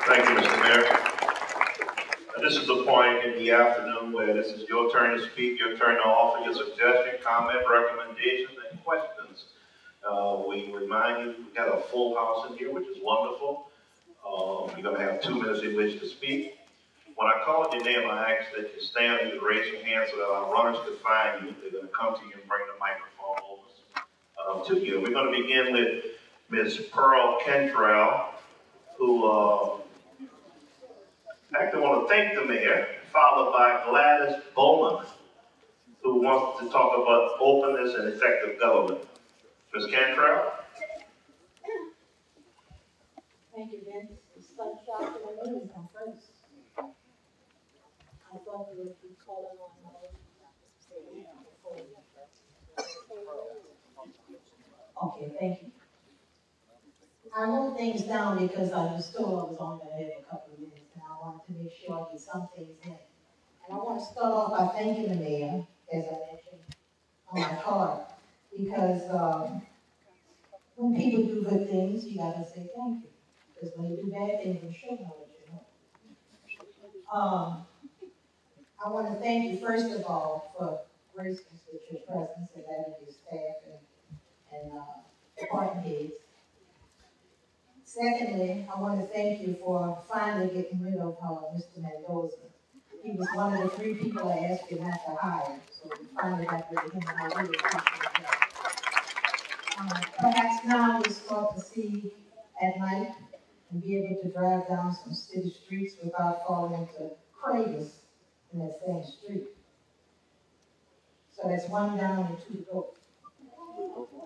Thank you, Mr. Mayor. This is the point in the afternoon where this is your turn to speak, your turn to offer your suggestion, comment, recommendations, and questions. We remind you, we got a full house in here, which is wonderful. You're going to have 2 minutes in which to speak. When I call your name, I ask that you stand and you raise your hand so that our runners can find you. They're going to come to you and bring the microphone over to you. We're going to begin with Ms. Pearl Cantrell, who actually want to thank the mayor, followed by Gladys Bowman, who wants to talk about openness and effective government. Ms. Cantrell? Thank you, Vince. It's such a shock to my news on first. I thought you would be calling on Okay, thank you. I wrote things down because I was told I was only going to have a couple of minutes, and I wanted to make sure I get some things in. And I want to start off by thanking the mayor, as I mentioned on my card, because when people do good things, you got to say thank you. Because when they do bad things, I'm sure I'll let you know. I want to thank you, first of all, for gracing us with your presence and that of your staff and department heads. Secondly, I want to thank you for finally getting rid of Mr. Mendoza. He was one of the 3 people I asked you not to hire, so we finally got rid of him, and I really appreciate that. Perhaps now we'll start to see at night and be able to drive down some city streets without falling into craters in that same street. So that's 1 down and 2 to go.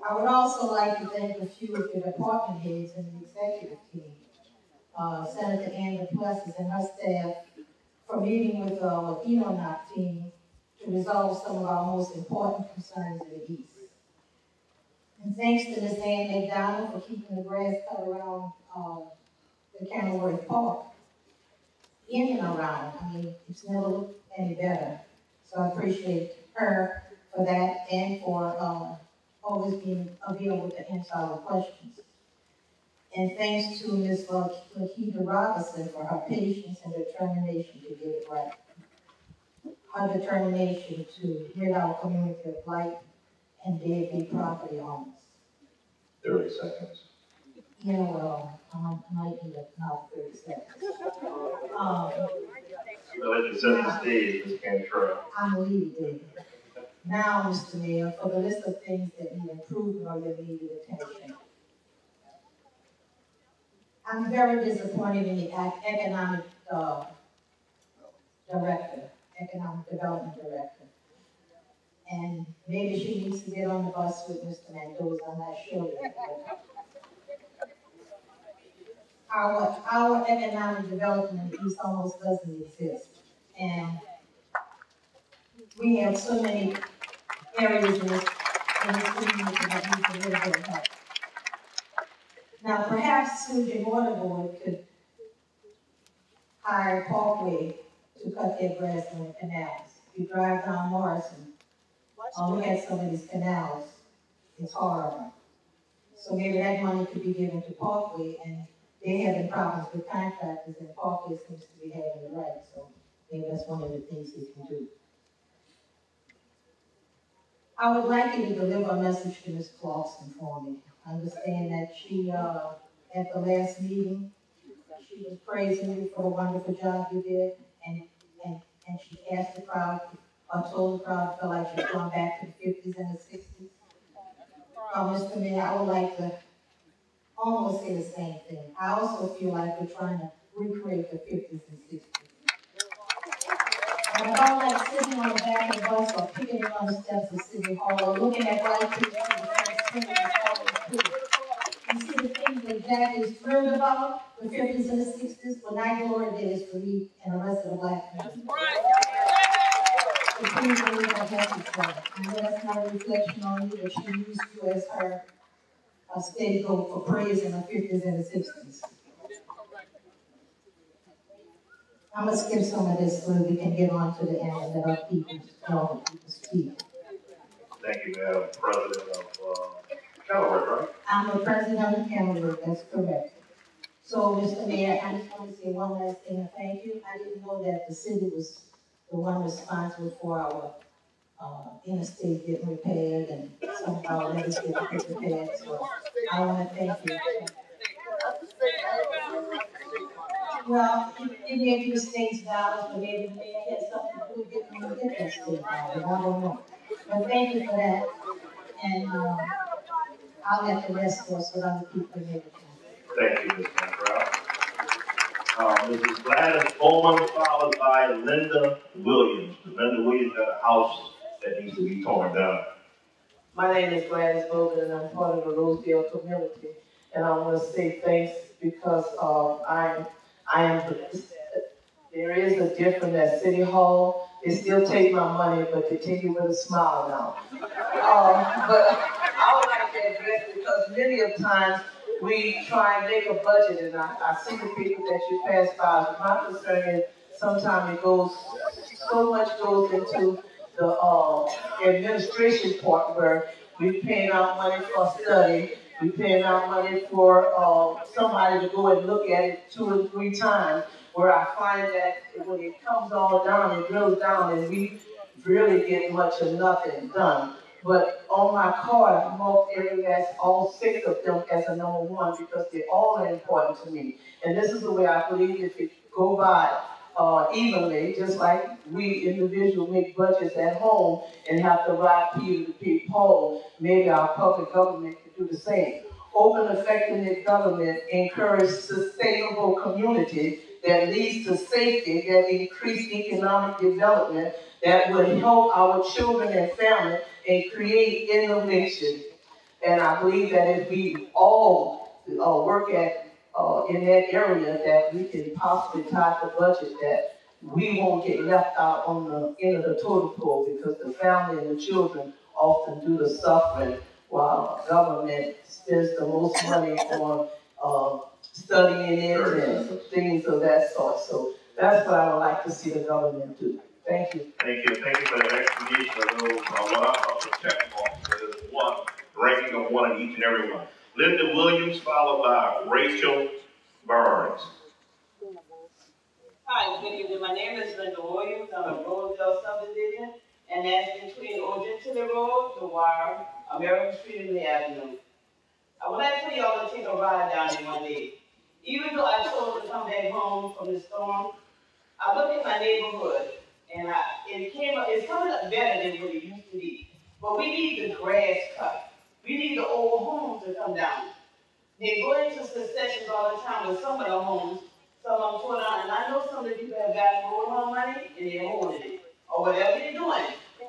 I would also like to thank a few of the department heads and the executive team, Senator Ann Plessis and her staff, for meeting with the ENONOC team to resolve some of our most important concerns in the East. And thanks to Ms. Ann McDonald for keeping the grass cut around the Kenilworth Park, in and around. I mean, it's never looked any better. So I appreciate her for that and for always being available to answer our questions. And thanks to Ms. Lakita Robinson for her patience and determination to get it right. Her determination to rid our community of blight and deadbeat property owners. 30 seconds. Yeah, well, I might need another 30 seconds. I'll let you set the stage, Ms. Cantrell. I'm leaving. Now, Mr. Mayor, for the list of things that need improvement or that needed attention. I'm very disappointed in the economic director, economic development director. And maybe she needs to get on the bus with Mr. Mendoza, I'm not sure yet. Our economic development in the East almost doesn't exist. And we have so many areas in this community that need a little bit of help. Now, perhaps Sewage and Water Board could hire Parkway to cut their grass in the canals. If you drive down Morrison, look at some of these canals, it's horrible. So maybe that money could be given to Parkway, and they're having problems with contractors, and Parkway seems to be having it right, so maybe that's one of the things they can do. I would like you to deliver a message to Ms. Clarkson for me. I understand that she, at the last meeting, she was praising you for the wonderful job you did, and she asked the crowd, or told the crowd, felt like she's gone back to the 50s and the 60s. Mr. Mayor, I would like to almost say the same thing. I also feel like we're trying to recreate the 50s and 60s. And I don't like sitting on the back of the bus or picking on the steps of City Hall or looking at white people and you see the things that Jack is thrilled about, the 50s and the 60s, but not glory days for me and the rest of the black community. So please believe that message for her. I know that's not a reflection on you, but she used you as her scapegoat for praise in the 50s and the 60s. I'm going to skip some of this so we can get on to the end and let our people speak. Thank you, Madam President of Kenilworth, right? I'm the president of Kenilworth, that's correct. So, Mr. Mayor, I just want to say one last thing and thank you. I didn't know that the city was the one responsible for our interstate getting repaired and some of our levees getting repaired. So I want to thank you. Well, it may be the state's dollars, but maybe the mayor had something to do with getting them to get that state dollars. I don't know. But thank you for that. And I'll let the rest go so other people can make it. Thank you, Ms. Landrieu. Mrs. Gladys Bowman, followed by Linda Williams. Linda Williams got a house that needs to be torn down. My name is Gladys Bowman, and I'm part of the Rosedale community. And I want to say thanks because I am. There is a difference at City Hall. They still take my money, but they take it with a smile now. But I would like to address it because many of times we try and make a budget, and I see the people that you pass by. My concern is sometimes it goes, so much goes into the administration part where we're paying out money for study, we're paying out money for somebody to go and look at it 2 or 3 times, where I find that when it comes all down, it drills down, and we really get much of nothing done. But on my card, I marked all 6 of them as a number 1 because they all are important to me. And this is the way I believe if it go by evenly, just like we individuals make budgets at home and have to rob Peter to pay Paul, maybe our public government could do the same. Open, effective government encourage sustainable community that leads to safety, that increase economic development, that would help our children and family and create innovation. And I believe that if we all work at in that area, that we can possibly tie the budget, that we won't get left out on the end of the totem pole, because the family and the children often do the suffering while government spends the most money on studying it and things of that sort. So that's what I would like to see the government do. Thank you. Thank you. Thank you for that explanation of those what check marks. There's one, ranking of 1 in each and every one. Linda Williams, followed by Rachel Burns. Hi, good evening. My name is Linda Williams. I'm a Rosedale subdivision, and that's between Orangeville Road, The Wire, American Street, and Lee Avenue. I would like for y'all to take a ride down there one day. Even though I chose to come back home from the storm, I looked at my neighborhood, and it's coming up better than what it used to be. But we need the grass cut. We need the old homes to come down. They go into successions all the time with some of the homes. Some of them torn down, and I know some of the people have gotten road home money, and they're holding it, or whatever they're doing.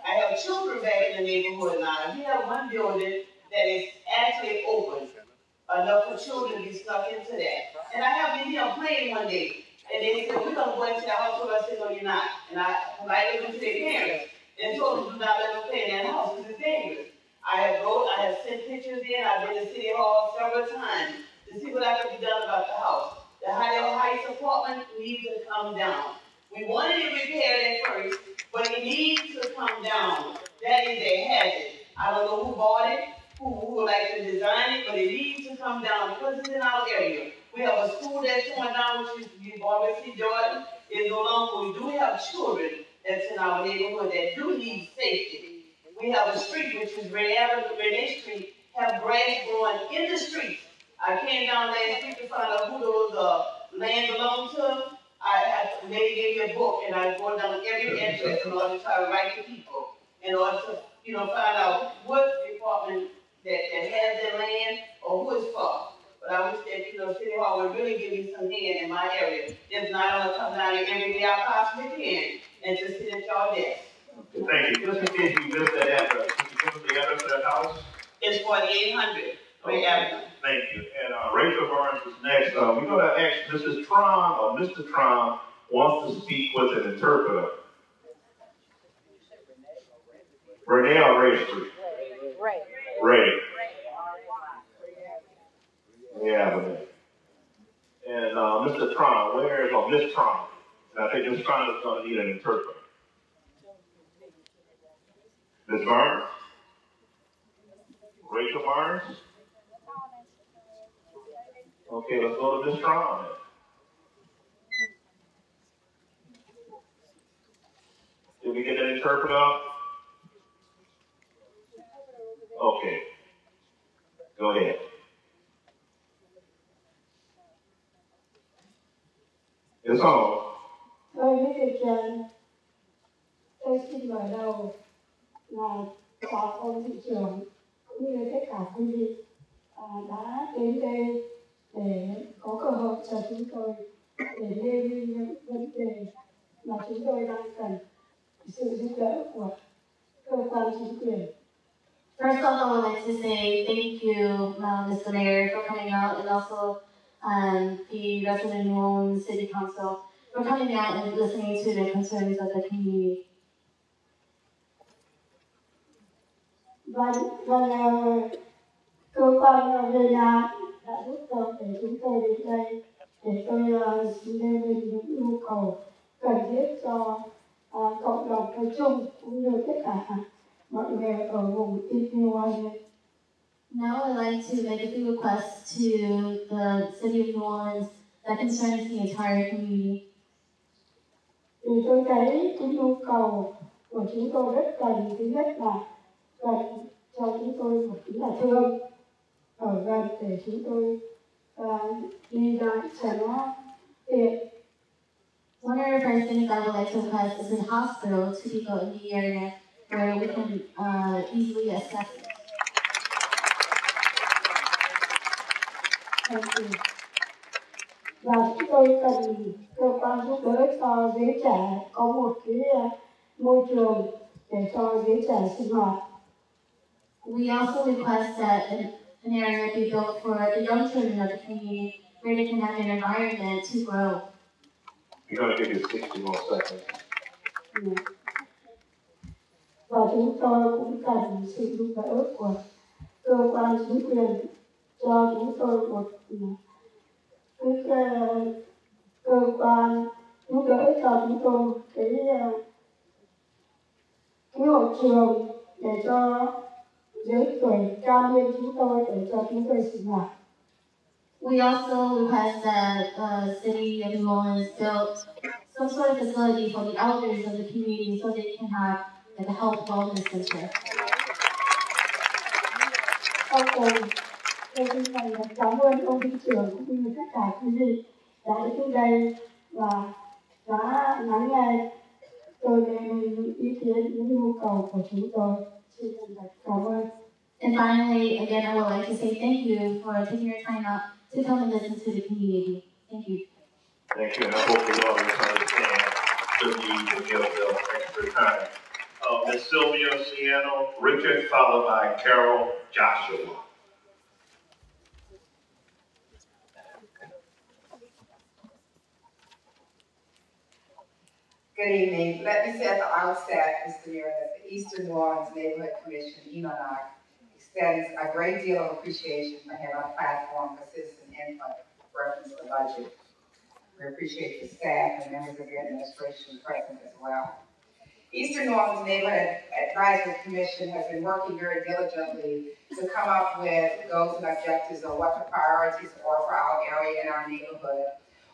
I have children back in the neighborhood now. We have one building that is actually open, enough for children to be stuck into that. And I happened to hear them playing one day, and they said, we're going to go into the house. So I said, no, you're not. And I listened to their parents and told them, do not let them play in that house because it's dangerous. I have sent pictures in. I've been to City Hall several times to see what I could be done about the house. The Highland Heights apartment needs to come down. We wanted it repaired at first, but it needs to come down. That is a hazard. I don't know who bought it, who would like to design it, but it needs to come down because it's in our area. We have a school that's torn down, which used to be Barbara C. Jordan. It's no longer. We do have children that's in our neighborhood that do need safety. We have a street, which is Renee Street, have grass growing in the streets. I came down last week to find out who those land belonged to. They gave me a book, and I go down every address in order to try to write to people, in order to, find out what department that has their land or who it's for. But I wish that, City Hall would really give me some hand in my area. If not, I'm gonna come down here every day I possibly can and just sit at y'all desk. Thank you. Just in case you missed that address, could you give us the address of that house? It's 4800 Ray Avenue. Thank you. And Rachel Burns is next. We're going to ask Mrs. Tron or Mr. Tron wants to speak with an interpreter. Renee or Ray Street? Ray. Yeah, Renee. And Mr. Tron, where is Miss Tron? And I think Miss Tron is going to need an interpreter. Ms. Burns? Rachel Burns? Okay, let's go to Ms. Strong. Did we get an interpreter? Okay, go ahead. It's on. Tôi với thị trường, tôi xin mở đầu là chào ông thị trưởng cũng như tất cả quý vị đã đến đây để có cơ hội cho chúng tôi để nêu những vấn đề mà chúng tôi đang cần sự giúp đỡ của cơ quan chính quyền. First off, I would like to say thank you, Mr. Mayor, for coming out, and also the resident of New Orleans City Council for coming out and listening to the concerns of the community. Cơ quan VNA đã giúp đỡ để chúng tôi đến đây để tôi nêu lên những nhu cầu cần thiết cho cộng đồng nói chung cũng như tất cả mọi người ở vùng East New Orleans. Now I'd like to make a few requests to the city of New Orleans that concerns the entire community. Thì tôi thấy cái nhu cầu của chúng tôi rất cần, thứ nhất là cần cho chúng tôi một cái nhà thương ở gần để chúng tôi đi lại cho nó tiện. One of the first things I would like to request is a hospital to be built in the area where we can easily access it. Và chúng tôi cần cơ quan giúp đỡ cho giới trẻ có một cái môi trường để cho giới trẻ sinh hoạt. We also request that an area be built for the young children of the community where they can have an environment to grow. We're going to give you 60 more seconds. Và chúng tôi cũng cần sự giúp đỡ của cơ quan chính quyền cho chúng tôi một cái cơ quan giúp đỡ cho chúng tôi cái hội trường để cho giới tuổi cao niên chúng tôi để cho chúng tôi sinh hoạt. We also request that the city of New Orleans built some sort of facility for the elders of the community so they can have like a health wellness center. Sau cùng, tôi xin thành cảm ơn ông thị trưởng cũng như tất cả quý vị đã đến đây và đã lắng nghe tôi nêu những ý kiến, những nhu cầu của chúng tôi. Xin cảm ơn. And finally, again, I would like to say thank you for taking your time out to come and listen to the community. Thank you. Thank you, and I hope the audience understand the need to give the extra time. Ms. Sylvia Siano Richard, followed by Carol Joshua. Good evening. Let me say at the outset, Mr. Mayor, that the Eastern New Orleans Neighborhood Commission, ENONOC, extends a great deal of appreciation for having a platform for citizen input reference to the budget. We appreciate the staff and members of your administration present as well. Eastern New Orleans Neighborhood Advisory Commission has been working very diligently to come up with goals and objectives of what the priorities are for our area and our neighborhood.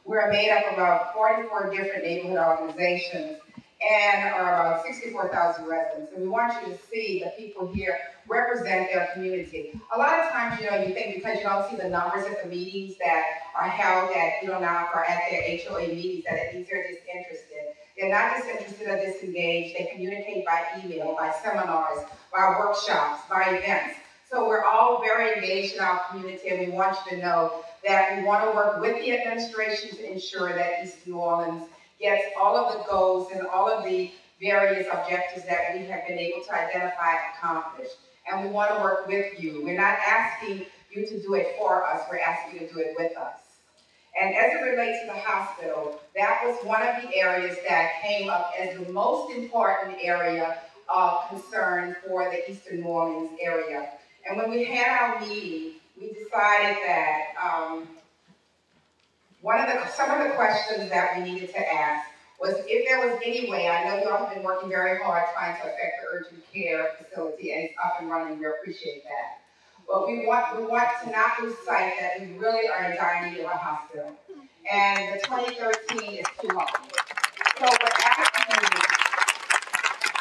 We're made up of about 44 different neighborhood organizations and are about 64,000 residents. And we want you to see the people here represent their community. A lot of times, you think because you don't see the numbers at the meetings that are held at ENONOC or at their HOA meetings that it means they're disinterested. They're not disinterested or disengaged. They communicate by email, by seminars, by workshops, by events. So we're all very engaged in our community, and we want you to know that we want to work with the administration to ensure that East New Orleans gets all of the goals and all of the various objectives that we have been able to identify and accomplish. And we want to work with you. We're not asking you to do it for us, we're asking you to do it with us. And as it relates to the hospital, that was one of the areas that came up as the most important area of concern for the Eastern New Orleans area. And when we had our meeting, we decided that some of the questions that we needed to ask was if there was any way, I know you all have been working very hard trying to affect the urgent care facility, and it's up and running, we appreciate that. But we want to not lose sight that we really are in dire need of a hospital. And the 2013 is too long. So we're asking you,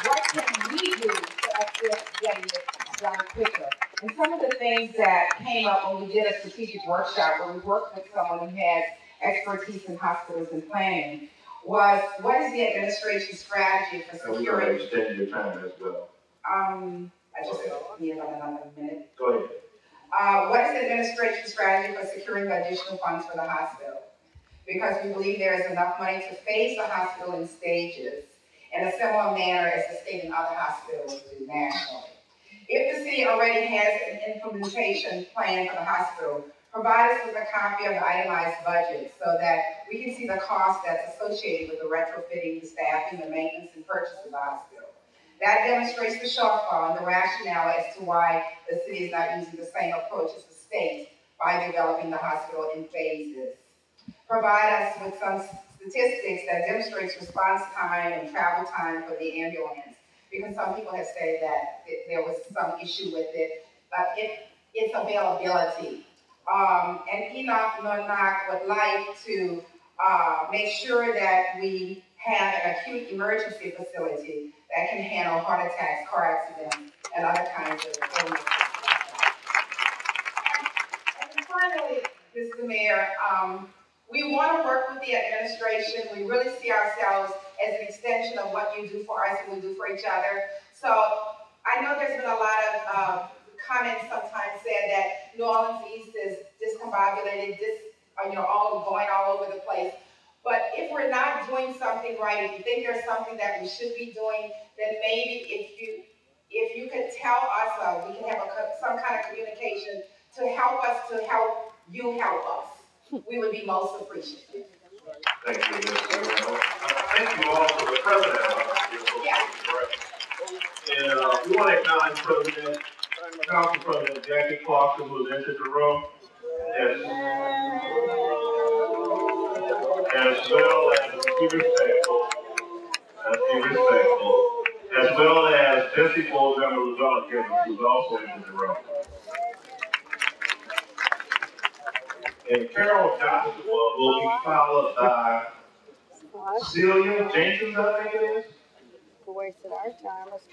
what can we do to assist getting it done quicker? And some of the things that came up when we did a strategic workshop where we worked with someone who has expertise in hospitals and planning was, what is the administration's strategy for securing... We're going to extend your time as well. I just need another minute. Go ahead. What is the administration's strategy for securing the additional funds for the hospital? Because we believe there is enough money to phase the hospital in stages in a similar manner as the state and other hospitals do nationally. If the city already has an implementation plan for the hospital, provide us with a copy of the itemized budget so that we can see the cost that's associated with the retrofitting, the staffing, the maintenance, and purchase of the hospital. That demonstrates the shortfall and the rationale as to why the city is not using the same approach as the state by developing the hospital in phases. Provide us with some statistics that demonstrates response time and travel time for the ambulance, because some people have said that there was some issue with it, but its availability. And Enoch would like to make sure that we have an acute emergency facility that can handle heart attacks, car accidents, and other kinds of illnesses. And finally, Mr. Mayor, we want to work with the administration. We really see ourselves as an extension of what you do for us and we do for each other. So I know there's been a lot of comments sometimes said that New Orleans East is discombobulated, going all over the place. But if we're not doing something right, if you think there's something that we should be doing, then maybe if you could tell us, we can have some kind of communication to help us to help you help us. We would be most appreciative. Thank you, Ms. Thank you all for the president. And we want to acknowledge Council President Jackie Clarkson, who has entered the room, as well as Jesse Bolden, who's also entered the room. And Carol Joshua will be followed by Celia Jenkins, I think it is.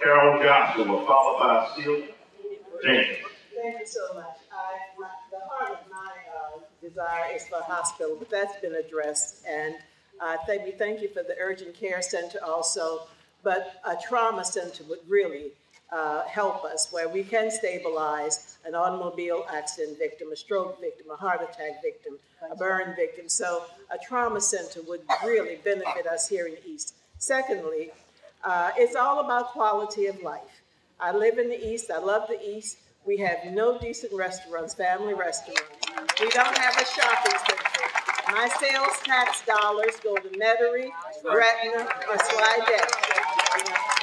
Carol Joshua, followed by Celia Jenkins. Thank you so much. The heart of my desire is for a hospital, but that's been addressed. And we thank you for the urgent care center also, but a trauma center would really help us, where we can stabilize an automobile accident victim, a stroke victim, a heart attack victim, a burn victim. So a trauma center would really benefit us here in the East. Secondly, it's all about quality of life. I live in the East. I love the East. We have no decent restaurants, family restaurants. We don't have a shopping center. My sales tax dollars go to Metairie, Gretna, or Slidell.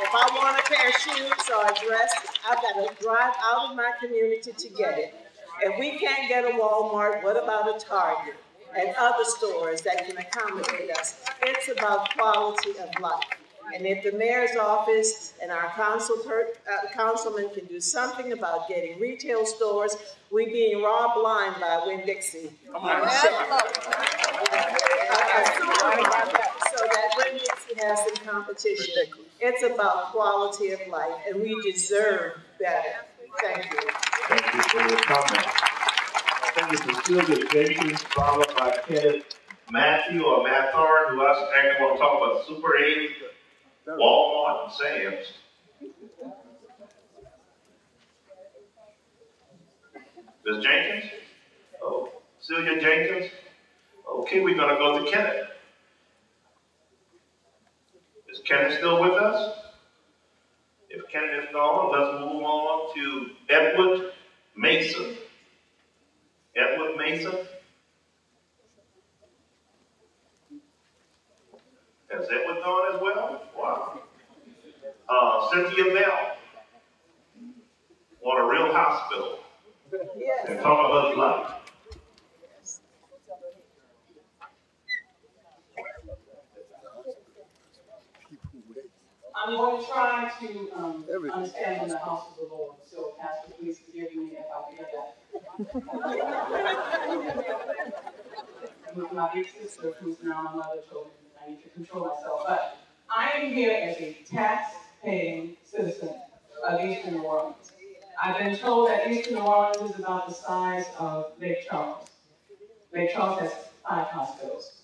If I want a pair of shoes or a dress, I've got to drive out of my community to get it. If we can't get a Walmart, what about a Target and other stores that can accommodate us? It's about quality of life. And if the mayor's office and our councilman can do something about getting retail stores, we being robbed blind by Winn-Dixie. So that Winn-Dixie has some competition. It's about quality of life, and we deserve better. Thank you. Thank you for your comment. Thank you for Sylvia Jenkins, followed by Kenneth Matthew or Mathard, who I actually want to talk about Super 8, Walmart, and Sam's. Ms. Jenkins? Oh, Sylvia Jenkins? Okay, we're going to go to Kenneth. Is Kenneth still with us? If Kenneth is gone, let's move on to Edward Mason. Edward Mason? Has Edward gone as well? Wow. Cynthia Bell. Want a real hospital. Yes. And talk about life. I'm going to try to understand when the House of the Lord, so Pastor, please forgive me if I forget that. With my big sister, who's now my mother, told me I need to control myself. But I am here as a tax-paying citizen of Eastern New Orleans. I've been told that Eastern New Orleans is about the size of Lake Charles. Lake Charles has 5 hospitals.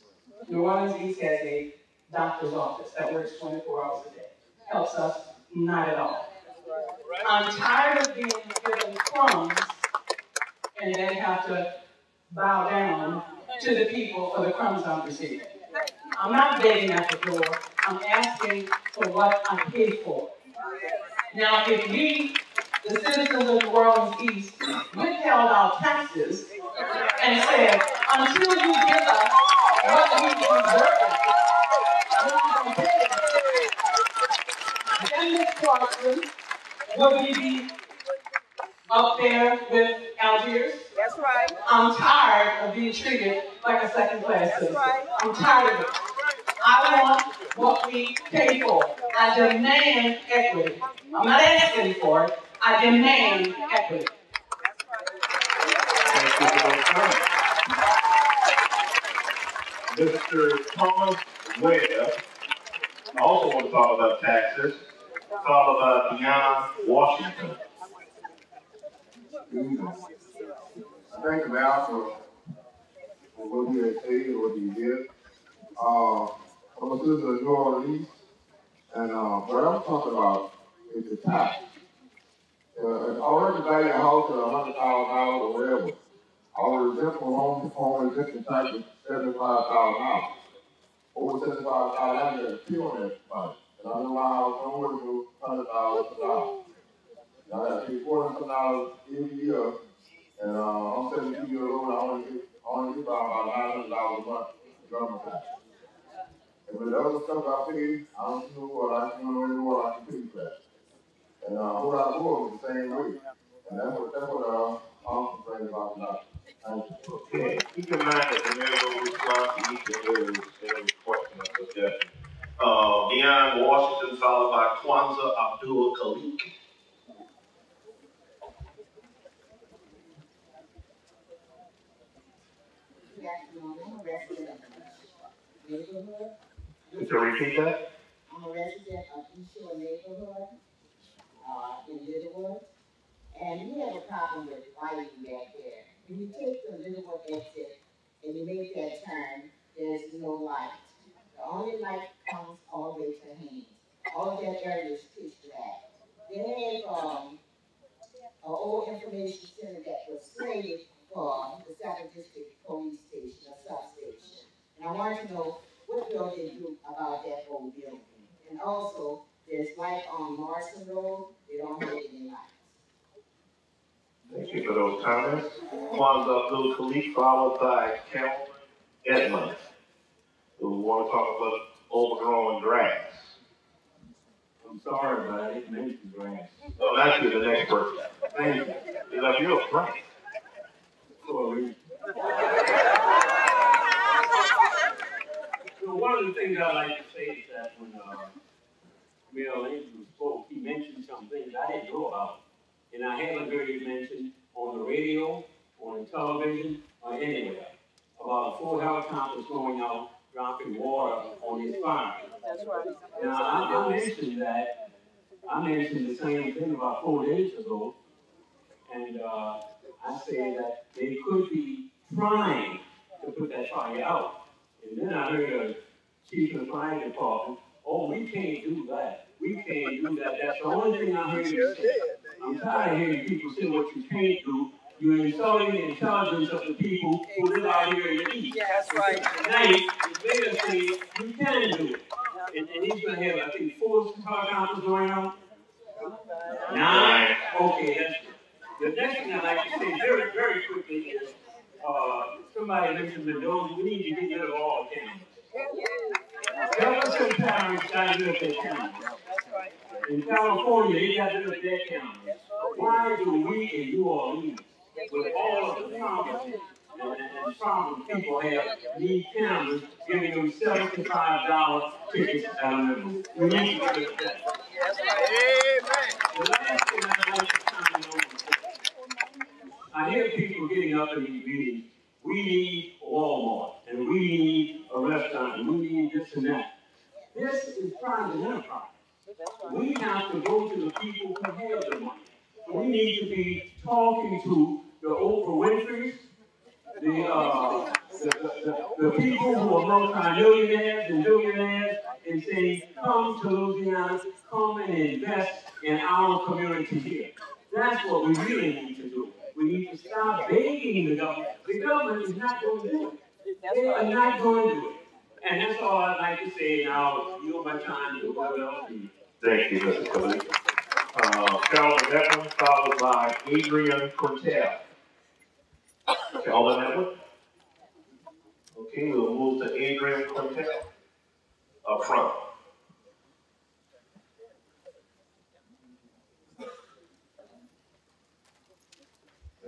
New Orleans East has a doctor's office that works 24 hours a day. Helps us not at all. I'm tired of being given crumbs and then have to bow down to the people for the crumbs I'm receiving. I'm not begging at the door. I'm asking for what I pay for. Now, if we, the citizens of New Orleans East, withheld our taxes and said, until you give us what we deserve, we're not going to pay it. Then this question, will we be up there with Algiers? That's right. I'm tired of being treated like a second-class citizen. Right. I'm tired of it. I want what we pay for. I demand equity. I'm not asking for it. I demand equity. Thank you for those comments. Mr. Thomas Webb, I also want to talk about taxes. Talk about Deion Washington. Thank you, Mal, for what he has said and what he did. I'm a citizen of New Orleans, and what I'm talking about is the tax. I already value a house at $100,000 or whatever. I was exempt from home exemption tax of $75,000. Over $75,000, I get a appeal on that money. And I know my house nowhere to go $100,000. I got to pay $400 every year. And I'm 72 years old, I only get about $900 a month in government tax. And with the other stuff I pay, I don't know what I can pay for that. And whole lot of more is the same way. And that's what I'm complaining about tonight. Thank you. Okay, keep in mind that the mayor will respond to each and every question or suggestion. Deion Washington, followed by Kwanzaa Abdul Khalik. I'm a resident of the neighborhood. Could you repeat that? I'm a resident of East Shore neighborhood in Littlewood, and we have a problem with lighting back there. When you take the Littlewood exit and you make that turn, there's no light. The only light comes all the way to Haynes. All of that area is pitch black. They have an old information center that was slated for the 2nd District Police Station, a substation. And I want to know what will they do about that old building. And also, there's light on Morrison Road, they don't have any lights. Thank you for those comments. Kwanzaa Abdul Khalik, followed by Calvin Edmonds, who want to talk about overgrown grass. I'm sorry, but I didn't mention grass. Oh, that's you, the next person. Thank you. You left your friend. For a reason. So one of the things I like to say is that when Mayor Landrieu spoke, he mentioned some things I didn't know about. And I haven't heard it mentioned on the radio, on television, or anywhere about a full helicopter going out dropping water on his farm. That's right. Now, I mentioned that. I mentioned the same thing about 4 days ago. And I said that they could be trying to put that fire out. And then I heard a chief of the fire department, oh, we can't do that. We can't do that. That's the only thing I heard you say. I'm tired of hearing people say what you can't do. You're insulting the intelligence of the people who live out here in the East. That's right. Tonight, the mayor said you can do it. And he's going to have, I think, 4 helicopters going out. 9. Okay, that's good. The next thing I'd like to say very, very quickly is somebody mentioned Mendoza. We need to get rid of all cameras. Jefferson Parish got rid of their cameras. In California, they got rid of their cameras. Why do we in New Orleans, with all of the problems and problems people have, need cameras, giving them $75 tickets out of them? We need to get rid of that. The last thing I'd like to comment on, I hear people people getting up in these meetings, we need Walmart, and we need a restaurant, and we need this and that. This is private enterprise. We have to go to the people who have the money. We need to be talking to the Oprah Winfreys, the people who are multi-millionaires and billionaires, and say, come to Louisiana, come and invest in our community here. That's what we really need to do. We need to stop begging the government. The government is not going to do it. They are not going to do it. And that's all I'd like to say. Now, yield my time to whoever else needs. Thank you, Mr. Khalid. Calvin Edwin, followed by Adrian Cortell. Calvin Edwin. Okay, we'll move to Adrian Cortell up front.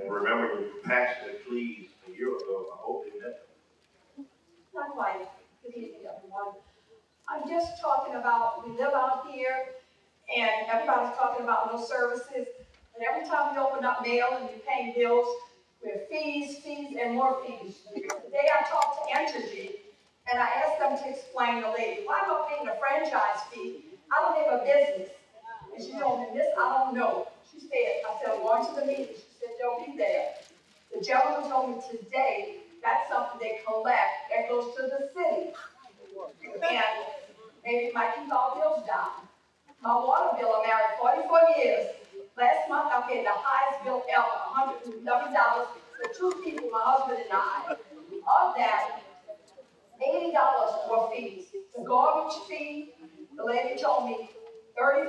And remember, you passed it, please, a year ago. I hope you met. Not quite. Good evening, everyone. I'm just talking about, we live out here, and everybody's talking about those services. And every time we open up mail and we pay bills, we have fees, and more fees. Today I talked to Entergy, and I asked them to explain the lady, why am I paying a franchise fee? I don't have a business. And she told me, Miss, I don't know. She said, I said, I'm going to the meeting. She said, they'll be there. The gentleman told me today, that's something they collect that goes to the city. And maybe it might keep our bills down. My water bill, I'm married 44 years. Last month, I paid the highest bill ever, $111 for two people, my husband and I. Of that, $80 were fees. The garbage fee, the lady told me $30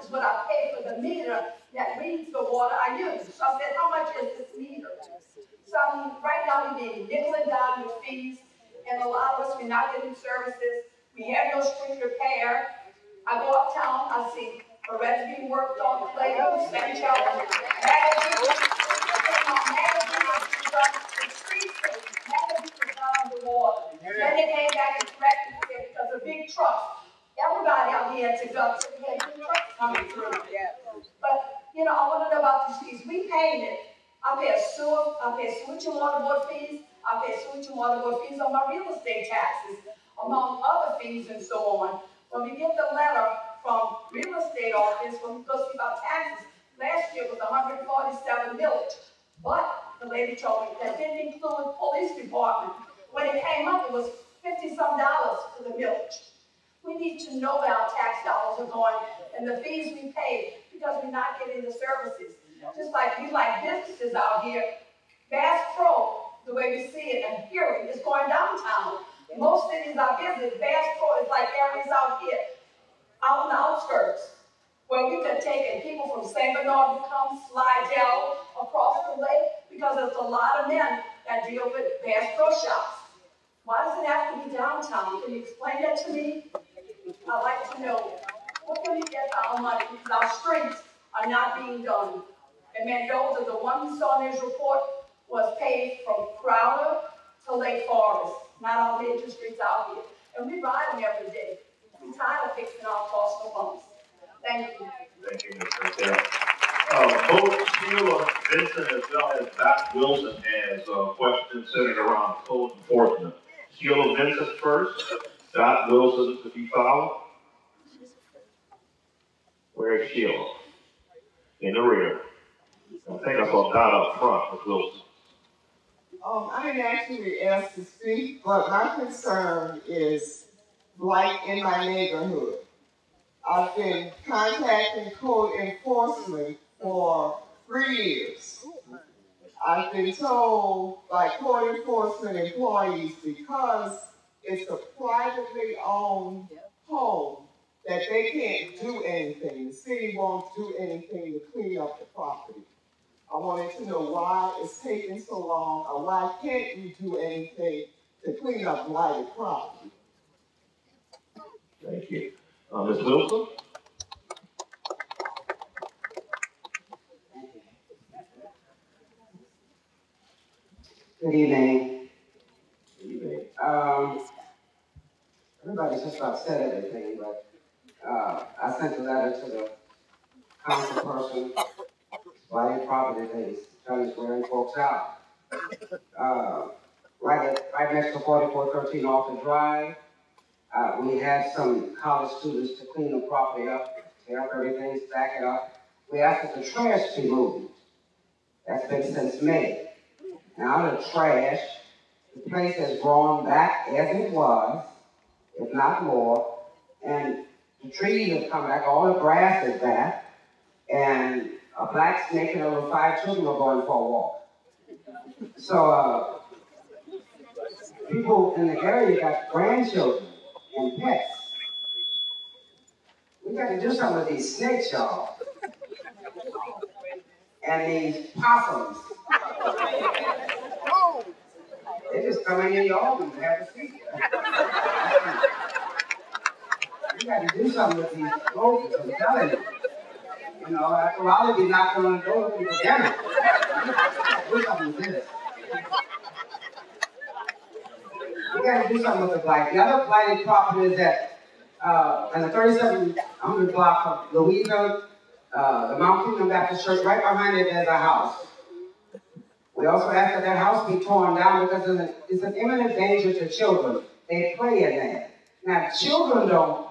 is what I pay for the meter that reads the water I use. So I said, how much is this meter? So I mean, right now we're getting nickel and dime with fees, and a lot of us, we're not getting services. We have no street repair. I go uptown, I see a red being worked on, Play-Doh, St. Charles, magazines. The streets, magazines was not underwater. Then they came back and corrected it because of big trucks. Everybody out here had to go, so we had big trucks coming through. But, you know, I want to know about these fees. We paid it. I pay sewage and water board fees. I pay sewage and water board fees on my real estate taxes, among other fees and so on. When we get the letter from real estate office, when we go see about taxes, last year was 147 millage. But the lady told me that didn't include police department. When it came up, it was $50-some for the millage. We need to know where our tax dollars are going and the fees we pay because we're not getting the services. Just like we like businesses out here, Bass Pro, the way we see it and hear it, is going downtown. Most cities are business. Bass Pro is like areas out here, out in the outskirts, where we could take in people from St. Bernard who come Slidell across the lake because there's a lot of men that deal with Bass Pro shops. Why does it have to be downtown? Can you explain that to me? I'd like to know, what can we get for our money? Because our streets are not being done. And Mendoza, the one we saw in his report, was paved from Crowder to Lake Forest, not our major streets out here. And we ride them every day. We're tired of fixing our coastal homes. Thank you. Thank you, Ms. Cortell. Both Sheila Vincent as well as Doc Wilson has questions centered around code enforcement. Sheila Vincent first, Doc Wilson to be followed. Where is Sheila? In the rear. I think I saw Dot up front with Wilson. I didn't actually ask to speak, but my concern is blight in my neighborhood. I've been contacting code enforcement for 3 years. I've been told by code enforcement employees because it's a privately owned home that they can't do anything. The city won't do anything to clean up the property. I wanted to know why it's taking so long, or why can't you do anything to clean up blighted property? Thank you. Ms. Wilson? Good evening. Good evening. Everybody's just about said everything, but I sent a letter to the council person, blighted property that he's wearing folks out. right next to 4413 Alton Drive. We had some college students to clean the property up, tear up everything, stack it up. We asked that the trash be moved. That's been since May. Now the trash, the place has grown back as it was, if not more, and the trees have come back, all the grass is back, and a black snake and over 5 children are going for a walk. So people in the area got grandchildren and pets. We got to do something with these snakes, y'all. And these possums. They just come in your yard and have a seat. We got to do something with these roaches, I'm telling you. You know, after a while they'll be knocking on the door looking for dinner. Do something with this. We got to do something with the blight. The other blighted property is that in the 3700 block of Louisa, the Mount Kingdom Baptist Church, right behind it there's a house. We also ask that that house be torn down because it's an imminent danger to children. They play in there. Now, children don't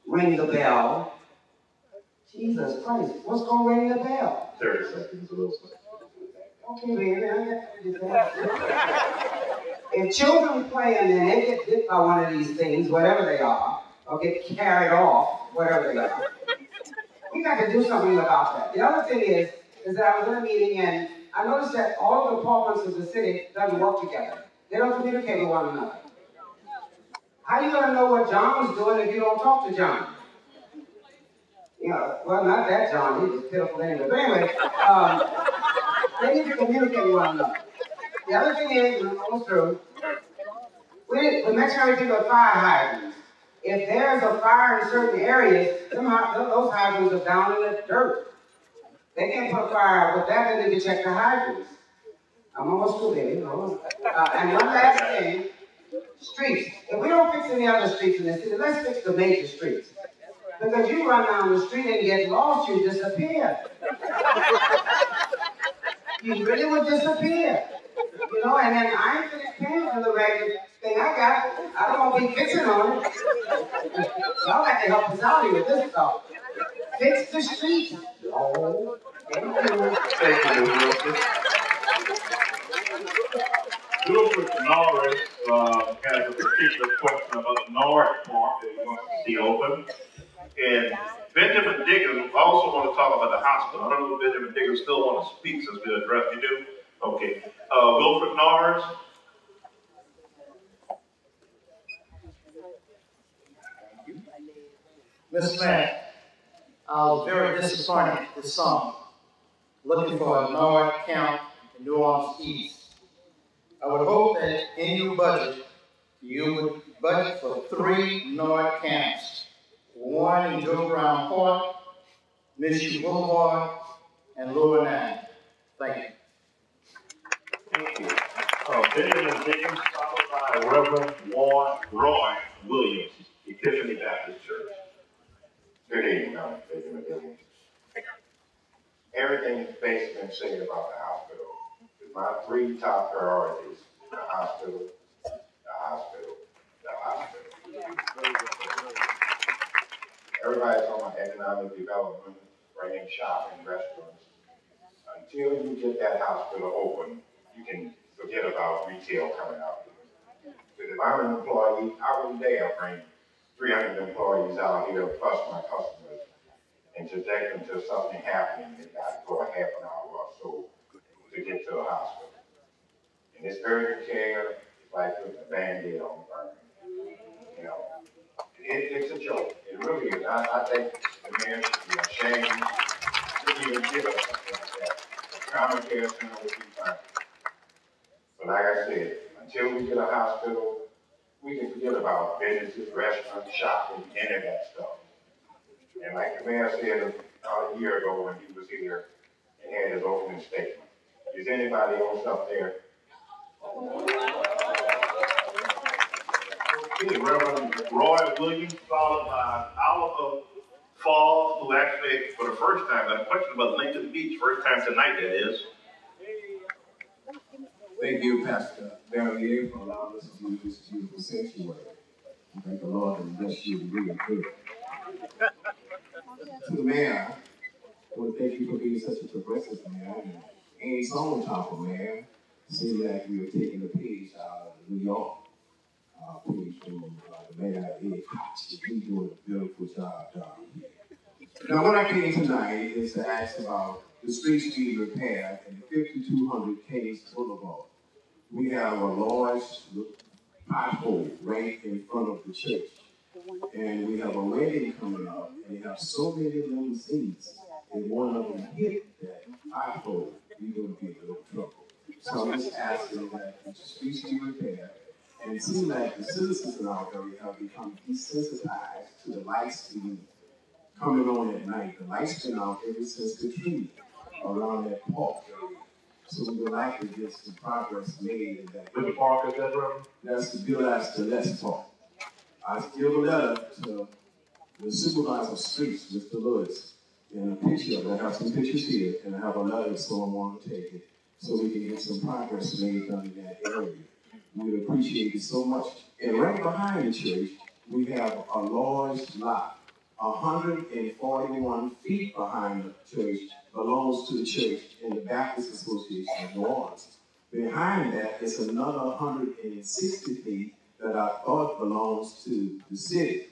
ring the bell. Jesus Christ, what's going to ring the bell? 30 seconds, a little slow. Okay, baby, I got 30 seconds. If children play and then they get hit by one of these things, whatever they are, or get carried off, whatever they are, we got to do something about that. The other thing is that I was in a meeting and I noticed that all of the departments of the city doesn't work together. They don't communicate with one another. How are you going to know what John's doing if you don't talk to John? You know, well, not that John, he's just pitiful anyway. But anyway, they need to communicate with one another. The other thing is, and I'm almost through, we mentioned everything about fire hydrants. If there's a fire in certain areas, those hydrants are down in the dirt. They can't put a fire out with that, they need to check the hydrants. I'm almost through there, you know. And one last thing, streets. If we don't fix any other streets in the city, let's fix the major streets. Because you run down the street and get lost, you disappear. You really would disappear. You know, and then I ain't finished paying for the regular thing I got. I don't want to be fixing on it. Y'all got to help us out here with this stuff. Fix the streets. Oh, thank you. Thank you, Wilson. Wilfred Norris has a particular question about the North Park that he wants to see open. And Benjamin Diggins also want to talk about the hospital. I don't know if Benjamin Diggins still want to speak since we addressed you do. Okay. Wilfred Norris. Mr. Mayor, I was very disappointed this summer, looking for a North camp in New Orleans East. I would hope that in your budget, you would budget for 3 North camps. One in Joe Brown Park, Mission Boulevard, and Lower 9. Thank you. Thank you. Benjamin Diggins, followed by Reverend Roy Williams, Epiphany Baptist Church. Good evening, Benjamin Diggins. Everything is basically been said about the hospital. My 3 top priorities: the hospital, the hospital, the hospital. Everybody's talking about economic development, bringing shopping, restaurants. Until you get that hospital open, you can forget about retail coming out here. Because if I'm an employee, I wouldn't dare bring 300 employees out here plus my customers and subject them to something happening that got to go a half an hour or so to get to a hospital. And this urgent care is like putting a Band-Aid on the burn. You know, it's a joke. It really is. I think the mayor should be ashamed to even give us something like that. The common care center would be fine. But like I said, until we get a hospital, we can forget about businesses, restaurants, shopping, any of that stuff. And like the mayor said about a year ago when he was here and had his opening statement, is anybody else up there? Okay, Reverend Roy Williams, followed by Oliver Falls, who actually, for the first time, got a question about Lincoln Beach. First time tonight, that is. Thank you, Pastor Landrieu, for allowing us to use this beautiful sanctuary. We thank the Lord and bless you really good. To the mayor, I want to thank you for being such a progressive mayor and ain't on top of mayor. Seems like you're taking a page out of New York. Page from the mayor Ed Koch. He's doing a beautiful job down here. Now, what I came tonight is to ask about the streets being repaired in 5200 Case Boulevard. We have a large pothole right in front of the church. And we have a wedding coming up, and we have so many little seats. If one of them hit that pothole, we're going to be in a little trouble. So I'm just asking that the streets be repaired. And it seems like the citizens in our area have become desensitized to the lights being coming on at night. The lights been out ever since Katrina around that park area. So we would like to get some progress made in that. Which park is that, Reverend? That's the Bill Astor Les Park. I give a letter to the supervisor of streets, Mr. Lewis, and a picture of it. I have some pictures here, and I have a letter if someone wants to take it, so we can get some progress made done in that area. We would appreciate it so much. And right behind the church, we have a large lot. 141 feet behind the church belongs to the church and the Baptist Association of New Orleans. Behind that is another 160 feet that I thought belongs to the city.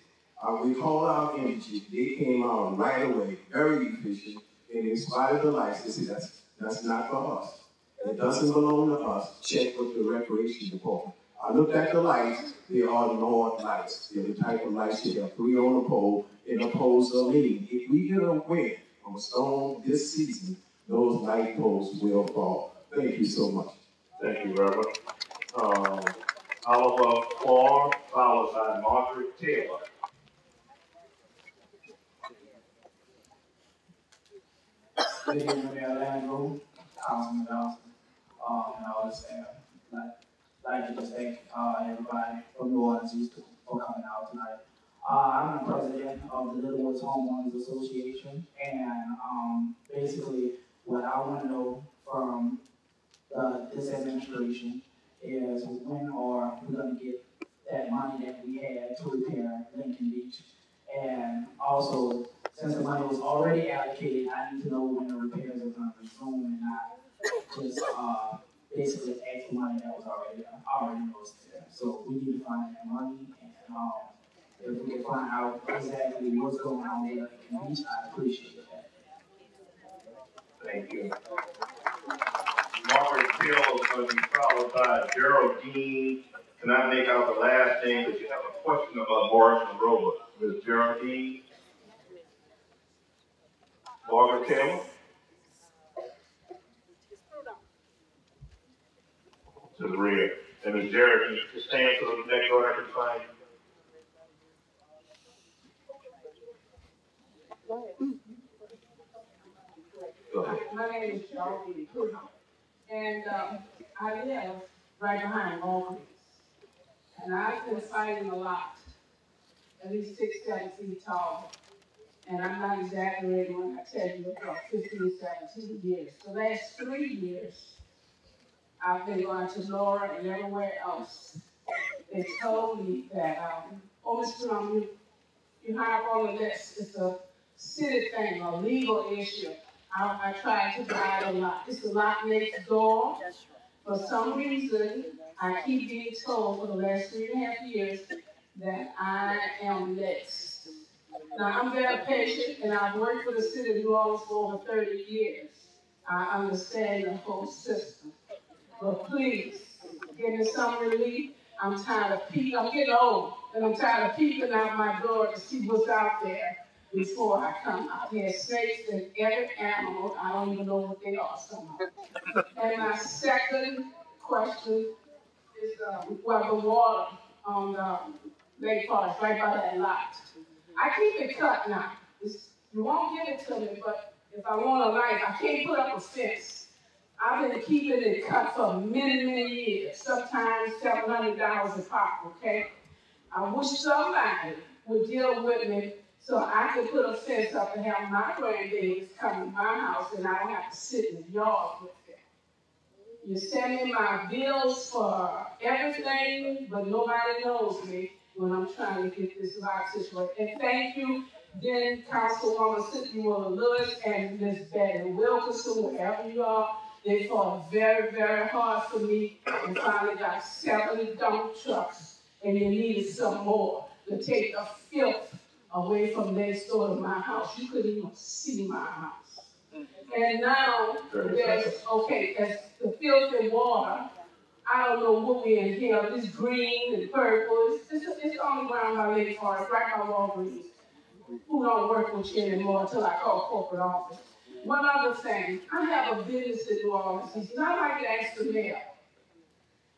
We called out energy. They came out right away, very efficient, and in spite of the lights, they said, that's not for us. It doesn't belong to us. Check with the recreation department. I looked at the lights. They are Nord lights. They're the type of lights you have 3 on the pole, and the poles are leaning. If we get a wind from a storm this season, those light poles will fall. Thank you so much. Thank you, Reverend. Oliver Ford, followed by Margaret Taylor. Thank you, Mayor Landrieu, Councilman Johnson, and all the staff. I'd like to just thank everybody from New Orleans East for coming out tonight. I'm the president of the Little Woods Homeowners Association, and basically what I want to know from this administration is when are we going to get that money that we had to repair Lincoln Beach? And also, since the money was already allocated, I need to know when the repairs are going to resume and not just basically ask for money that was already was there. So we need to find that money, and if we can find out exactly what's going on there at Lincoln Beach, I appreciate that. Thank you. Margaret Taylor is going to be followed by Geraldine. Can I make out the last name? Because you have a question about Morrison Road. Ms. Geraldine. Margaret Taylor. To the rear. And Ms. Geraldine, just stand to the next one I can find. Go ahead. My name is Geraldine, and I live right behind Walgreens. And I've been fighting a lot, at least 6, 7 feet tall. And I'm not exaggerating when I tell you about 15, 17 years. The last 3 years, I've been going to Laura and everywhere else. They told me that, oh, Mr. Brown, you high up on the list. It's a city thing, a legal issue. I tried to buy a lot. It's a lot next door. For some reason, I keep being told for the last 3.5 years that I am next. Now, I'm very patient, and I've worked for the city of New Orleans for over 30 years. I understand the whole system. But please, give me some relief. I'm tired of peeking. I'm getting old, and I'm tired of peeking out my door to see what's out there before I come out. There's snakes in every animal. I don't even know what they are somehow. And my second question is, the water on the Lake Forest, right by that lot. I keep it cut now. You won't give it to me, but if I want a light, I can't put up a fence. I've been keeping it cut for many, many years, sometimes $700 a pop, okay? I wish somebody would deal with me so I could put a fence up and have my grandbabies come to my house and I don't have to sit in the yard with them. You send me my bills for everything, but nobody knows me when I'm trying to get this life situation. And thank you, then Councilwoman Cynthia Lewis and Miss Betty Wilkerson, wherever you are. They fought very, very hard for me and finally got 7 dump trucks, and you needed some more to take the filth away from next door to my house. You couldn't even see my house. And now there's, okay, as the filthy water, I don't know what we in here, it's green and purple, it's on the ground by Lake Forest, right by Walgreens, who don't work with you anymore until I call corporate office. One other thing, I have a business in New Orleans, and I like to ask the mayor.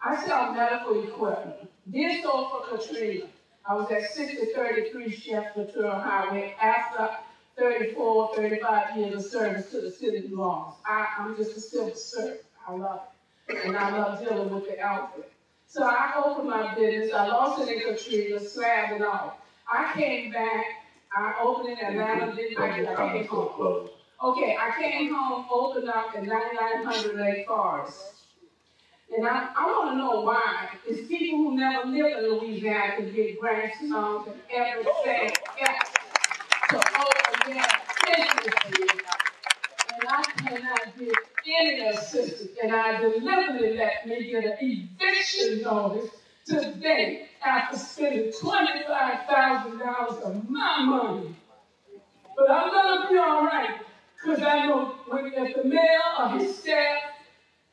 I sell medical equipment. Did so for Katrina. I was at 6033 Chef Latour Highway after 34, 35 years of service to the city of New Orleans. I'm just a civil servant. I love it. And I love dealing with the elderly. So I opened my business. I lost it in Katrina, slab and all. I came back. I opened in Atlanta, didn't like it. I came home. Okay, I came home, opened up at 9900 Lake Forest. And I want to know why. It's people who never lived in Louisiana can get grants and everything else to open their businesses. And I cannot get any assistance. And I deliberately let me get an eviction notice today after spending $25,000 of my money. But I'm going to be all right, because I know if the mayor or his staff,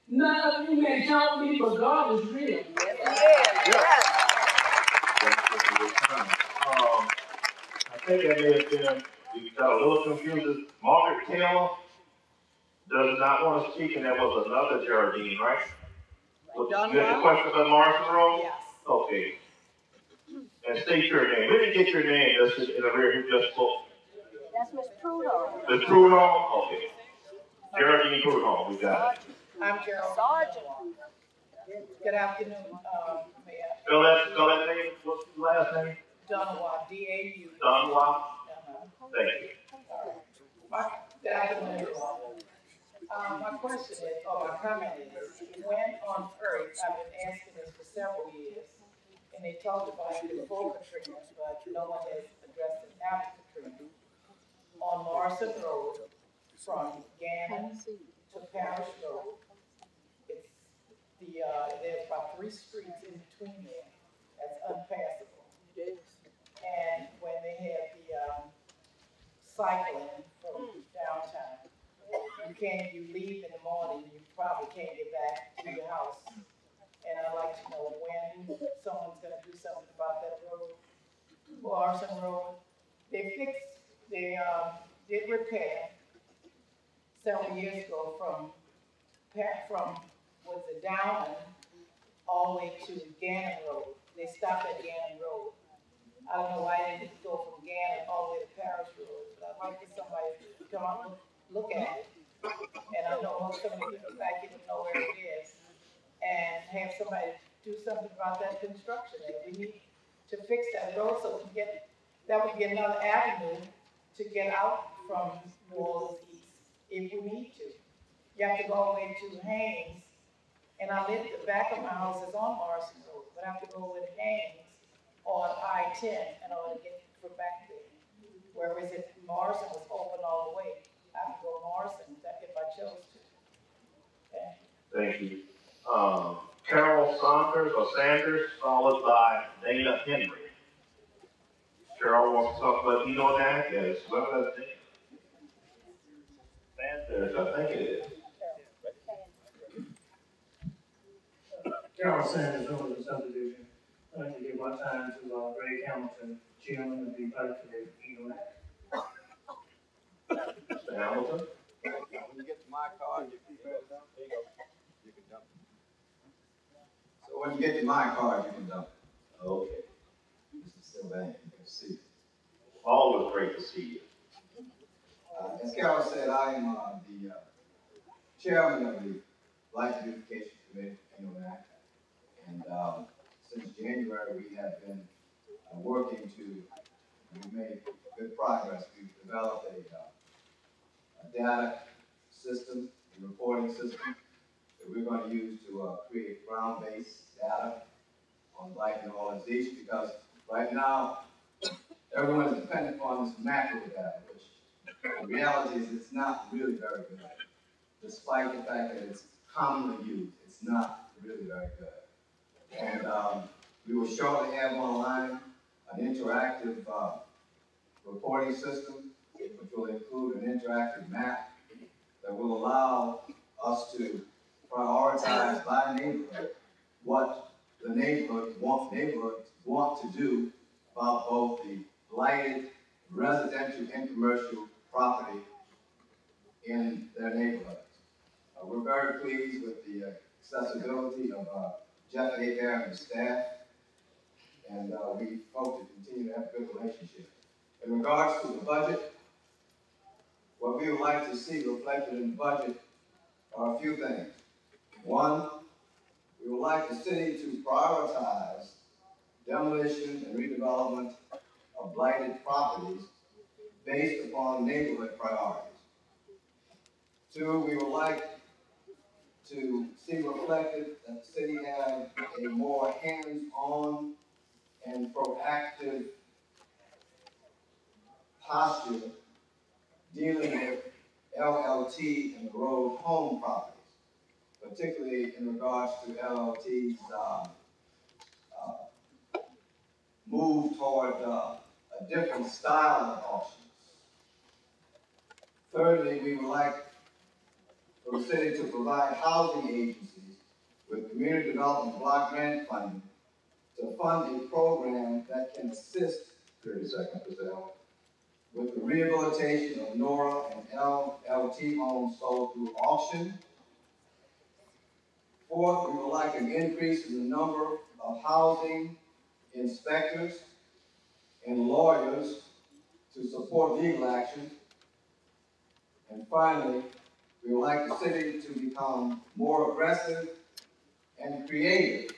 none of you may help me, but God is real. I think that may have been, we got a little confused. Margaret Taylor does not want to speak, and there was another Geraldine, right? You had a question about Morrison Road? Yes. Okay. And state your name. We didn't get your name. That's in the rear. You just spoke. That's Miss Prudhomme. Miss Prudhomme? Okay. Geraldine Prudhomme, we got it. I'm Gerald. Sergeant. Good afternoon, Mayor. Spell that name. What's the last name? Dunaway, D-A-U. Dunaway? Thank you. Good afternoon, everyone. My question is, or my comment is, when on earth, I've been asking this for several years, and they talked about it before Katrina, but no one has addressed it after Katrina. On Morrison Road, from Gannon to Parish Road, there's about 3 streets in between there that's unpassable. And when they had the cycling from downtown, you leave in the morning, you probably can't get back to your house. And I'd like to know when someone's gonna do something about that road, Morrison Road. They did repair several years ago from was it Downland all the way to Gannon Road. They stopped at Gannon Road. I don't know why they didn't go from Gannon all the way to Parish Road, but I'd like for somebody to come out and look at it. And I know most of the people back here know where it is. And have somebody do something about that construction. And we need to fix that road so we can that would be another avenue to get out from New Orleans East if we need to. You have to go all the way to Haynes. And I live at the back of my house is on Morrison Road, but I have to go with Haynes on I-10 in order to get from back there. Whereas if Morrison was open all the way, I could go Morrison if I chose to. Okay. Thank you. Carol Sanders, followed by Dana Henry. Carol wants to talk about Enonak as well as Dana. Sanders, I think it is. Carol Sanders, over the subdivision. I'd like to give my time to Ray Hamilton, chairman of the Vice Enonak. Mr. Hamilton? When you get to my card, you can dump it. So when you get to my card, you can dump it. Okay. Mr. Sylvain, you can see it. Always great to see you. As Carol said, I am the chairman of the Life Beautification Committee, Enonak. And since January, we have been working to make good progress. We've developed a data system, a reporting system that that we're going to use to create ground-based data on Black New Orleans East, because right now, everyone is dependent upon this macro data, which the reality is it's not really very good. Despite the fact that it's commonly used, it's not really very good. And we will shortly have online an interactive reporting system, which will include an interactive map that will allow us to prioritize by neighborhood what the neighborhoods want to do about both the blighted residential and commercial property in their neighborhoods. We're very pleased with the accessibility of Jeff Agar and his staff, and we hope to continue to have a good relationship. In regards to the budget, what we would like to see reflected in the budget are a few things. One, we would like the city to prioritize demolition and redevelopment of blighted properties based upon neighborhood priorities. Two, we would like to see reflected that the city have a more hands-on and proactive posture dealing with LLT and road home properties, particularly in regards to LLT's move toward a different style of auctions. Thirdly, we would like for the city to provide housing agencies with community development block grant funding to fund a program that can assist 30 seconds, Mr. Allen, with the rehabilitation of NORA and LLT homes sold through auction. Fourth, we would like an increase in the number of housing inspectors and lawyers to support legal action. And finally, we would like the city to become more aggressive and creative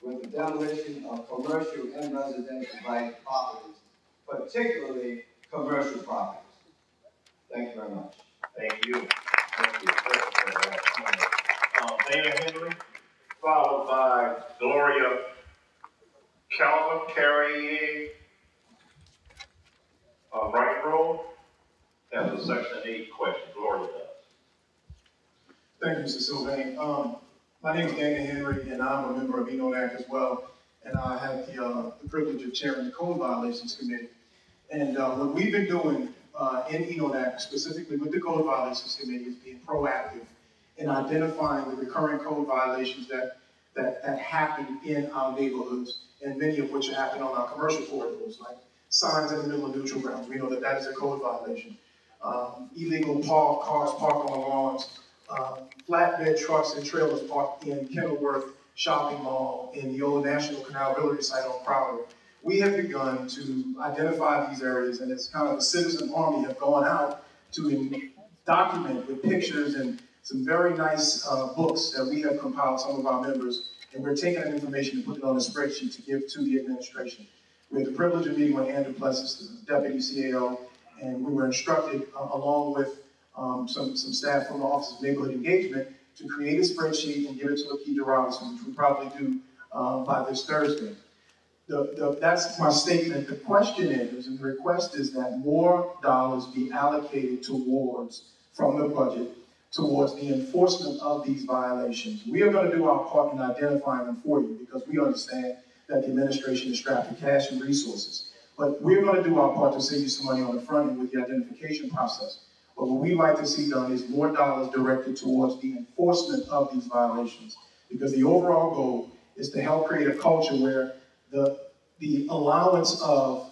with the demolition of commercial and residential blighted properties, particularly commercial properties. Thank you very much. Thank you. Thank you. Dana Henry, followed by Gloria Calvin carrying right row. Has a Section 8 question. Gloria does. Thank you, Mr. Sylvain. My name is Dana Henry, and I'm a member of ENODAC as well. And I have the privilege of chairing the Code Violations Committee. And what we've been doing in ENODAC, specifically with the Code Violations Committee, is being proactive in identifying the recurring code violations that happen in our neighborhoods, and many of which are happening on our commercial corridors, like signs in the middle of neutral grounds. We know that that is a code violation. Illegal cars parked on lawns, flatbed trucks and trailers parked in Kenilworth Shopping Mall, in the old National Canal Railroad site on Crowder. We have begun to identify these areas, and it's kind of a citizen army have gone out to document with pictures and some very nice books that we have compiled, some of our members, and we're taking that information and putting it on a spreadsheet to give to the administration. We had the privilege of meeting with Andrew Plessis, the deputy CAO, and we were instructed, along with some staff from the Office of Neighborhood Engagement, to create a spreadsheet and give it to Lakeisha Robinson, which we'll probably do by this Thursday. That's my statement. The question is, and the request is that more dollars be allocated towards, from the budget, towards the enforcement of these violations. We are going to do our part in identifying them for you, because we understand that the administration is strapped for cash and resources. But we're going to do our part to save you some money on the front end with the identification process. But what we'd like to see done is more dollars directed towards the enforcement of these violations, because the overall goal is to help create a culture where the allowance of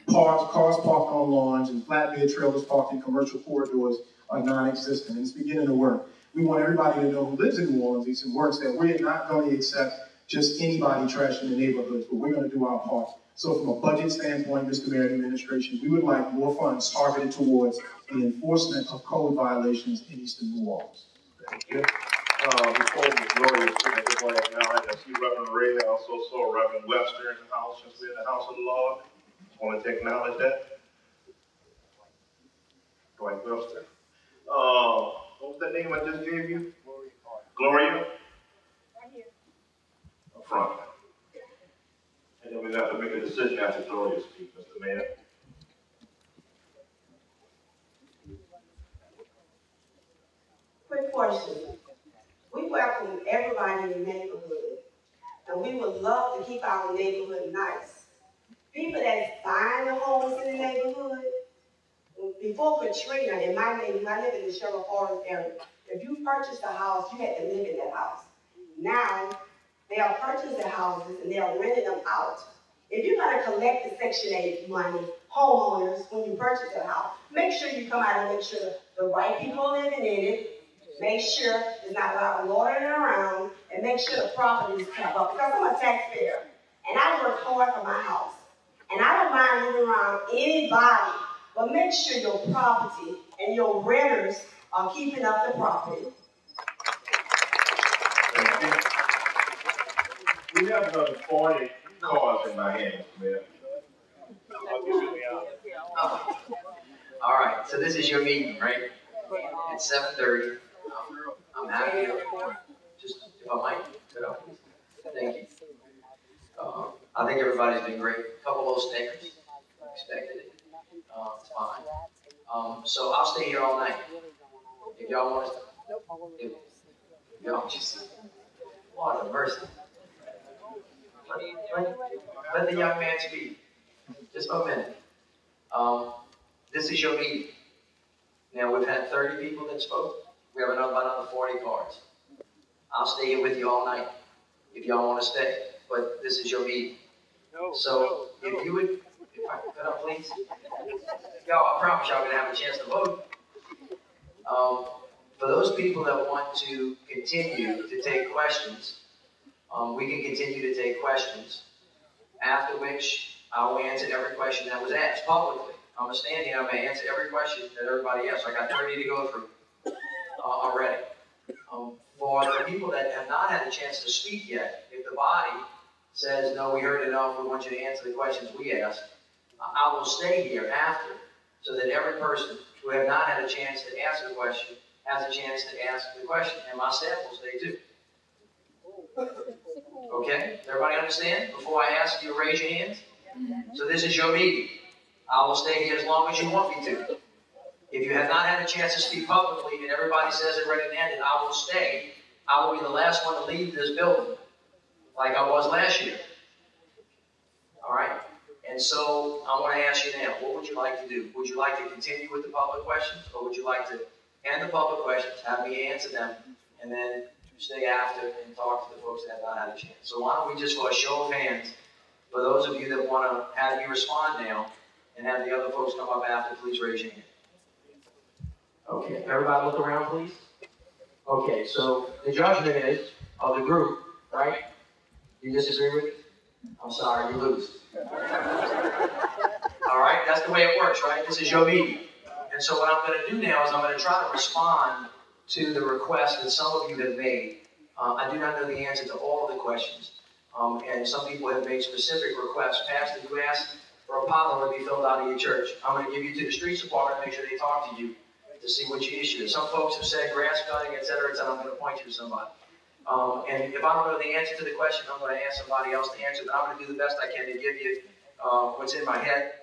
cars parked on lawns and flatbed trailers parked in commercial corridors are non-existent, and it's beginning to work. We want everybody to know who lives in New Orleans East and works that we're not going to accept just anybody trashing the neighborhoods, but we're going to do our part. So from a budget standpoint, Mr. Mayor and administration, we would like more funds targeted towards the enforcement of code violations in Eastern New Orleans. Thank you. Before Ms. Gloria, I just want to acknowledge, I see Reverend Ray, I also saw Reverend Webster in the house, since we're in the house of the Lord. Just wanted to acknowledge that. Dwight Webster. What was that name I just gave you? Gloria? Up front. And then we have to make a decision after Gloria speaks, Mr. Mayor. Quick question. We welcome everybody in the neighborhood, and we would love to keep our neighborhood nice. People that's buying the homes in the neighborhood, before Katrina, in my neighborhood, I live in the Sherwood Forest area. If you purchased a house, you had to live in that house. Now, they are purchasing houses and they are renting them out. If you're going to collect the Section 8 money, homeowners, when you purchase a house, make sure you come out and make sure the right people are living in it. Make sure there's not a lot of loitering around, and make sure the property is kept up. Because I'm a taxpayer, and I work hard for my house. And I don't mind living around anybody, but make sure your property and your renters are keeping up the property. We have another 40 cards in my hand, Mr. Mayor. All right, so this is your meeting, right? It's 7:30. I'm happy to just, if I might, sit up. Thank you. I think everybody's been great. A couple of those stickers, expected it. It's fine. So I'll stay here all night. If y'all want to, if y'all just, what a mercy. Let the young man speak. Just for a minute. This is your meeting. Now we've had 30 people that spoke. We have about another 40 cards. I'll stay here with you all night if y'all want to stay. But this is your meeting. So if you would, if I could cut up, please. Y'all, I promise y'all gonna have a chance to vote. For those people that want to continue to take questions, we can continue to take questions. After which I will answer every question that was asked publicly. I'm gonna stand here. I'm gonna answer every question that everybody asked. I got 30 to go through already. For the people that have not had a chance to speak yet, if the body says, no, we heard enough, we want you to answer the questions we asked, I will stay here after so that every person who have not had a chance to ask the question has a chance to ask the question, and my staff will stay too. Okay? Does everybody understand? Before I ask you to raise your hands? So this is your meeting. I will stay here as long as you want me to. If you have not had a chance to speak publicly and everybody says it ready and ended, I will stay. I will be the last one to leave this building, like I was last year. All right? And so I want to ask you now, what would you like to do? Would you like to continue with the public questions, or would you like to end the public questions, have me answer them, and then stay after and talk to the folks that have not had a chance? So why don't we just, for a show of hands, for those of you that want to have me respond now and have the other folks come up after, please raise your hand. Okay, everybody look around, please. Okay, so the judgment is of the group, right? You disagree with me? I'm sorry, you lose. All right, that's the way it works, right? This is your meeting. And so what I'm going to do now is I'm going to try to respond to the request that some of you have made. I do not know the answer to all of the questions. And some people have made specific requests. Pastor, you asked for a potluck to be filled out of your church. I'm going to give you to the streets department to make sure they talk to you to see what your issue is. Some folks have said grass cutting, et cetera, I'm going to point you to somebody. And if I don't know the answer to the question, I'm going to ask somebody else to answer, but I'm going to do the best I can to give you what's in my head.